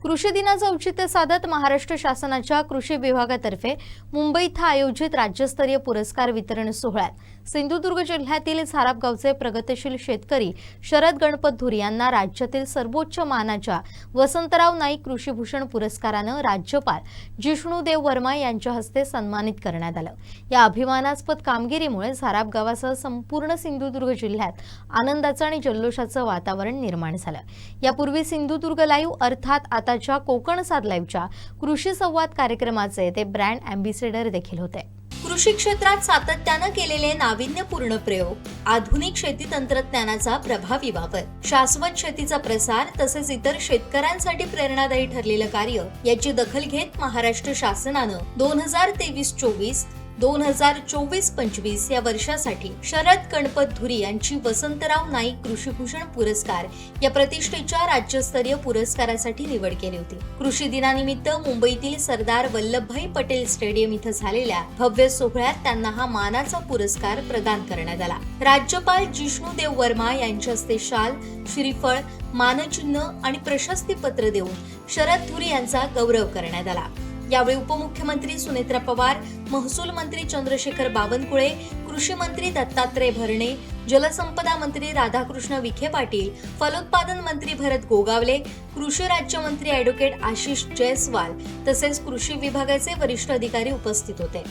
कृषी दिनाचं औचित्य साधत महाराष्ट्र शासनाच्या कृषी विभागातर्फे मुंबई इथं आयोजित राज्यस्तरीय पुरस्कार वितरण सोहळ्यात सिंधुदुर्ग जिल्ह्यातील झाराप गावचे प्रगतिशील शेतकरी शरद गणपत धुरी यांना राज्यातील सर्वोच्च मानाच्या वसंतराव नाईक कृषीभूषण पुरस्कारानं राज्यपाल जिष्णुदेव वर्मा यांच्या हस्ते सन्मानित करण्यात आलं। या अभिमानास्पद कामगिरीमुळे झाराप गावासह संपूर्ण सिंधुदुर्ग जिल्ह्यात आनंदाचं आणि जल्लोषाचं वातावरण निर्माण झालं। यापूर्वी सिंधुदुर्ग लाईव्ह अर्थात आताच्या कोकण साद लाईव्हच्या कृषी संवाद कार्यक्रमाचे ते ब्रँड अँबॅसेडर देखील होते। कृषी क्षेत्रात सातत्यानं केलेले नाविन्यपूर्ण प्रयोग, आधुनिक शेती तंत्रज्ञानाचा प्रभावी वापर, शाश्वत शेतीचा प्रसार तसेच इतर शेतकऱ्यांसाठी प्रेरणादायी ठरलेलं कार्य याची दखल घेत महाराष्ट्र शासनानं 2023-24 2024-25 या वर्षासाठी शरद गणपत धुरी यांची वसंतराव नाईक कृषीभूषण पुरस्कार या प्रतिष्ठेच्या राज्यस्तरीय पुरस्कारासाठी निवड केली होती। कृषी दिनानिमित्त मुंबईतील सरदार वल्लभभाई पटेल स्टेडियम इथं झालेल्या भव्य सोहळ्यात त्यांना हा मानाचा पुरस्कार प्रदान करण्यात आला। राज्यपाल जिष्णुदेव वर्मा यांच्या हस्ते शाल, श्रीफळ, मानचिन्ह आणि प्रशस्तीपत्र देऊन शरद धुरी यांचा गौरव करण्यात आला। यावेळी उपमुख्यमंत्री सुनेत्रा पवार, महसूल मंत्री चंद्रशेखर बावनकुळे, कृषी मंत्री दत्तात्रय भरणे, जलसंपदा मंत्री राधाकृष्ण विखे पाटील, फलोत्पादन मंत्री भरत गोगावले, कृषी राज्यमंत्री ॲडव्होकेट आशिष जयस्वाल तसेच कृषी विभागाचे वरिष्ठ अधिकारी उपस्थित होते।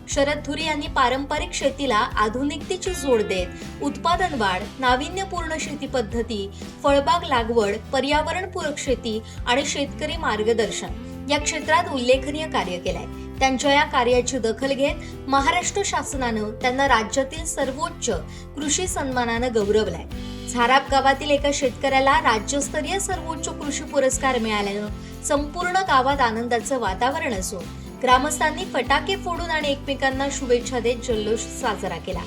शरद धुरी यांनी पारंपरिक शेतीला आधुनिकतेची जोड देत उत्पादन वाढ, नाविन्यपूर्ण शेती पद्धती, फळबाग लागवड, पर्यावरणपूरक शेती आणि शेतकरी मार्गदर्शन या क्षेत्रात उल्लेखनीय कार्य केलंय। त्यांच्या या कार्याची दखल घेत महाराष्ट्र शासनानं त्यांना राज्यातील सर्वोच्च कृषी सन्मानानं गौरवलंय। झाराप गावातील एका शेतकऱ्याला राज्यस्तरीय सर्वोच्च कृषी पुरस्कार मिळाल्यानं संपूर्ण गावात आनंदाचं वातावरण असून ग्रामस्थांनी फटाके फोडून आणि एकमेकांना शुभेच्छा देत जल्लोष साजरा केला।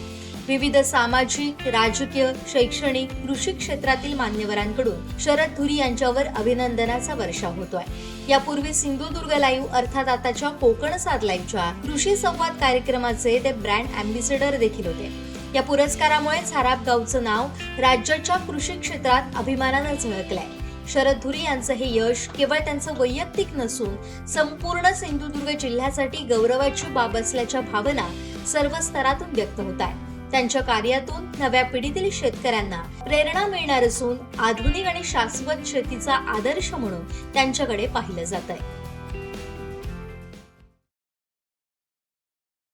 विविध सामाजिक, राजकीय, शैक्षणिक, कृषी क्षेत्रातील मान्यवरांकडून शरद धुरी यांच्यावर अभिनंदनाचा वर्षाव होतोय। यापूर्वी सिंधुदुर्ग लाईव्ह अर्थात आताच्या कोकण साद लाईव्हच्या कृषी संवाद कार्यक्रमाचे ते ब्रँड अँबॅसेडर देखील होते। या पुरस्कारामुळे झाराप गावचं नाव राज्याच्या कृषी क्षेत्रात अभिमानानं झळकलंय। शरद धुरी यांचं हे यश केवळ त्यांचं वैयक्तिक नसून संपूर्ण सिंधुदुर्ग जिल्ह्यासाठी गौरवाची बाब असल्याच्या भावना सर्व स्तरातून व्यक्त होत आहेत। त्यांच्या कार्यातून नव्या पिढीतील शेतकऱ्यांना प्रेरणा मिळणार असून आधुनिक आणि शाश्वत शेतीचा आदर्श म्हणून त्यांच्याकडे पाहिलं जात आहे।